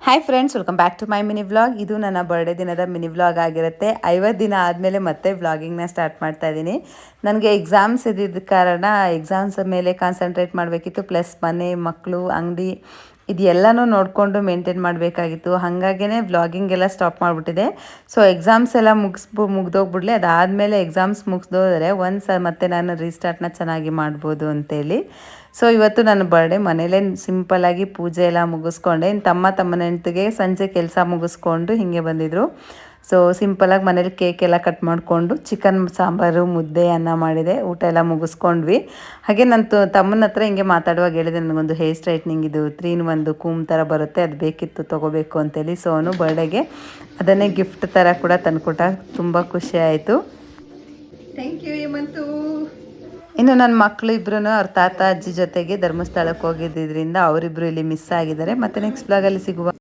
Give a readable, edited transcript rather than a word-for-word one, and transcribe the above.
Hi friends, welcome back to my mini vlog. ಇದು ನನ್ನ birthday ದಿನದ ಮಿನಿ ವ್ಲಾಗ್ ಆಗಿರುತ್ತೆ. 50 ದಿನ ಆದಮೇಲೆ ಮತ್ತೆ ವ್ಲಾಗಿಂಗ್ನ ಸ್ಟಾರ್ಟ್ ಮಾಡ್ತಾ ಇದ್ದೀನಿ. ನನಗೆ ಎಕ್ಸಾಮ್ಸ್ ಇದ್ದಿದ್ದ ಕಾರಣ ಎಕ್ಸಾಮ್ಸ್ ಮೇಲೆ ಕಾನ್ಸಂಟ್ರೇಟ್ ಮಾಡಬೇಕಿತ್ತು. ಪ್ಲಸ್ ಮನೆ, ಮಕ್ಕಳು, ಅಂಗಡಿ ಇದೆಲ್ಲನೂ ನೋಡಿಕೊಂಡು ಮೇಂಟೈನ್ ಮಾಡಬೇಕಾಗಿತ್ತು. ಹಾಗಾಗೇ ವ್ಲಾಗಿಂಗ್ ಎಲ್ಲ ಸ್ಟಾಪ್ ಮಾಡಿಬಿಟ್ಟಿದೆ. ಸೊ ಎಕ್ಸಾಮ್ಸ್ ಎಲ್ಲ ಮುಗ್ದೋಗ್ಬಿಡ್ಲಿ, ಅದಾದಮೇಲೆ ಎಕ್ಸಾಮ್ಸ್ ಮುಗಿದೋದ್ರೆ ಮತ್ತೆ ನಾನು ರೀಸ್ಟಾರ್ಟ್ನ ಚೆನ್ನಾಗಿ ಮಾಡ್ಬೋದು ಅಂತೇಳಿ. ಸೊ ಇವತ್ತು ನನ್ನ ಬರ್ಡೇ ಮನೇಲೇ ಸಿಂಪಲ್ಲಾಗಿ ಪೂಜೆ ಎಲ್ಲ ಮುಗಿಸ್ಕೊಂಡೆ. ತಮ್ಮನ ಹೆಂಡ್ತಿಗೆ ಸಂಜೆ ಕೆಲಸ ಮುಗಿಸ್ಕೊಂಡು ಹೀಗೆ ಬಂದಿದ್ದರು. ಸೊ ಸಿಂಪಲಾಗಿ ಮನೇಲಿ ಕೇಕ್ ಎಲ್ಲ ಕಟ್ ಮಾಡಿಕೊಂಡು ಚಿಕನ್ ಸಾಂಬಾರು, ಮುದ್ದೆ, ಅನ್ನ ಮಾಡಿದೆ. ಊಟ ಎಲ್ಲ ಮುಗಿಸ್ಕೊಂಡ್ವಿ. ಹಾಗೆ ನನ್ನ ತಮ್ಮನ ಹತ್ರ ಹಿಂಗೆ ಮಾತಾಡುವಾಗ ಹೇಳಿದೆ, ನನಗೊಂದು ಹೇರ್ ಸ್ಟ್ರೈಟ್ನಿಂಗ್ ಇದು 3-in-1 ಕೂಮ್ ಥರ ಬರುತ್ತೆ, ಅದು ಬೇಕಿತ್ತು, ತೊಗೋಬೇಕು ಅಂತೇಳಿ. ಸೊ ಅವನು ಬರ್ಡೇಗೆ ಅದನ್ನೇ ಗಿಫ್ಟ್ ಥರ ಕೂಡ ತಂದುಕೊಟ್ಟ. ತುಂಬ ಖುಷಿ ಆಯಿತು. Thank you Hemanth. ಇನ್ನು ನನ್ನ ಮಕ್ಕಳು ಇಬ್ಬರೂ ಅವ್ರ ತಾತ ಅಜ್ಜಿ ಜೊತೆಗೆ ಧರ್ಮಸ್ಥಳಕ್ಕೆ ಹೋಗಿದ್ದರಿಂದ ಅವರಿಬ್ಬರು ಇಲ್ಲಿ ಮಿಸ್ ಆಗಿದ್ದಾರೆ. ಮತ್ತು ನೆಕ್ಸ್ಟ್ ಬ್ಲಾಗಲ್ಲಿ ಸಿಗುವ.